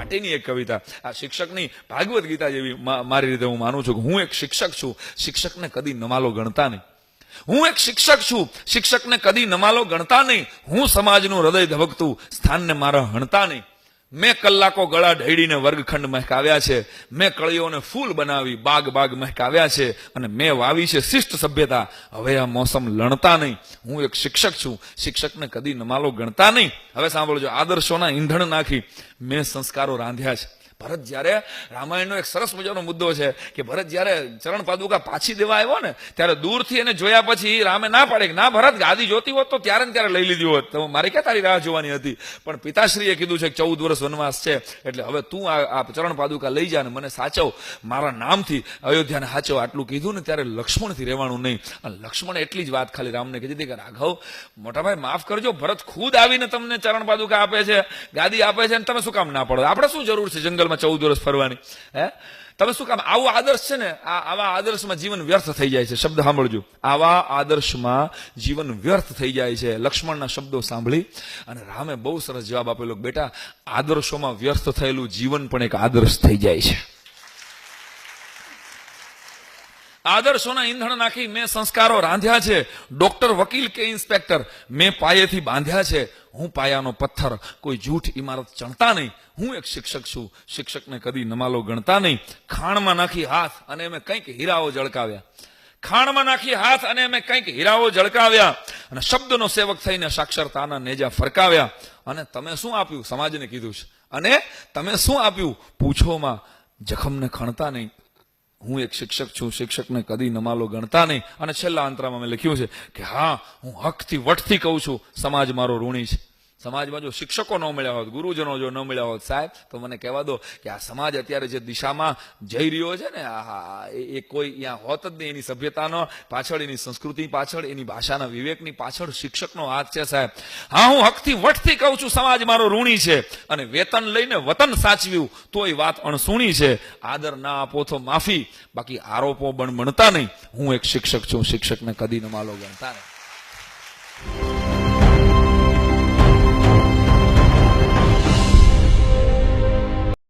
માટેની એક કવિતા. આ શિક્ષકની ભાગવત ગીતા જેવી મારી રીતે હું માનું છું કે હું એક શિક્ષક છું, શિક્ષકને કદી નમાલો ગણતા નહીં. હું એક શિક્ષક છું, શિક્ષકને કદી નમાલો ગણતા નહીં. હું સમાજનું હૃદય ધબકતું સ્થાનને મારા હણતા નહીં. મેં કલાકો ગળા ઢળીને વર્ગખંડ મહેકાવ્યા છે, મેં કળીઓને ફૂલ બનાવી બાગ બાગ મહેકાવ્યા છે, અને મેં વાવી છે શિષ્ટ સભ્યતા, હવે આ મોસમ લણતા નહીં. હું એક શિક્ષક છું, શિક્ષકને કદી નમાલો ગણતા નહીં. હવે સાંભળજો, આદર્શોના ઈંધણ નાખી મેં સંસ્કારો રાંધ્યા છે. ભરત જયારે, રામાયણનો એક સરસ મજાનો મુદ્દો છે કે ભરત જયારે ચરણ પાદુકા પાછી દેવા આવ્યો ને ત્યારે દૂરથી એને જોયા પછી રામે ના પાડે કે ના ભરત, ગાદી જોતી હોત તો ત્યારે ને ત્યારે લઈ લીધી હોત, તો મારે ક્યાં તારી રાહ જોવાની હતી. પણ પિતાશ્રીએ કીધું છે કે 14 વર્ષ વનવાસ છે, એટલે હવે તું આ ચરણ પાદુકા લઈ જા ને મને સાચવ, મારા નામથી અયોધ્યાને સાચવ. આટલું કીધું ને ત્યારે લક્ષ્મણથી રહેવાનું નહીં. અને લક્ષ્મણે એટલી જ વાત ખાલી રામને કીધી હતી કે રાઘવ, મોટાભાઈ માફ કરજો, ભરત ખુદ આવીને તમને ચરણ પાદુકા આપે છે, ગાદી આપે છે, અને તમે શું કામ ના પડો? આપણે શું જરૂર છે જંગલ 14 વર્ષ ફરવાની? હે, તમે શું કામ? આવો આદર્શ છે ને, આવા આદર્શમાં જીવન વ્યર્થ થઈ જાય છે. શબ્દ સાંભળજો, આવા આદર્શમાં જીવન વ્યર્થ થઈ જાય છે. લક્ષ્મણના શબ્દો સાંભળી અને રામે બહુ સરસ જવાબ આપેલો, બેટા આદર્શોમાં વ્યર્થ થયેલું જીવન પણ એક આદર્શ થઈ જાય છે. આદર્શોના ઈંધણ નાખી મેં સંસ્કારો રાંધ્યા છે. ડોક્ટર, વકીલ કે ઇન્સ્પેક્ટર મેં પાયેથી બાંધ્યા છે. હું પાયાનો પથ્થર, કોઈ જૂઠ ઇમારત ચણતા નહીં. હું એક શિક્ષક છું, શિક્ષકને કદી નમાલો ગણતા નહીં. ખાણમાં નાખી હાથ અને મેં કંઈક હીરાઓ ઝળકાવ્યા. ખાણમાં નાખી હાથ અને મેં કંઈક હીરાઓ ઝળકાવ્યા. અને શબ્દનો સેવક થઈને સાક્ષરતાના નેજા ફરકાવ્યા. અને તમે શું આપ્યું? સમાજને કીધું છે. અને તમે શું આપ્યું? પૂછોમાં જખમને ખણતા નહીં. હું એક શિક્ષક છું, શિક્ષકને કદી નમાલો ગણતા નહીં. અને છેલ્લા અંતરામાં મેં લખ્યું છે કે હા, હું હકથી વટથી કહું છું, સમાજ મારો ઋણી છે. સમાજમાં જો શિક્ષકો ન મળ્યા હોત, ગુરુજનો જો ન મળ્યા હોત સાહેબ, તો મને કહેવા દો કે આ સમાજ અત્યારે જે દિશામાં જઈ રહ્યો છે ને, એ કોઈ અહીંયા હોત જ નહીં. એની સભ્યતાનો પાછળ, એની સંસ્કૃતિ પાછળ, એની ભાષાના વિવેકની પાછળ શિક્ષકનો હાથ છે સાહેબ. હા, હું હકથી વટથી કહું છું, સમાજ મારો ઋણી છે. અને વેતન લઈને વતન સાચવ્યું તોય વાત અણસુણી છે. આદર ના આપો તો માફી, બાકી આરોપો બણતા નહીં. હું એક શિક્ષક છું, શિક્ષકને કદી નમાલો ગણતા નહીં.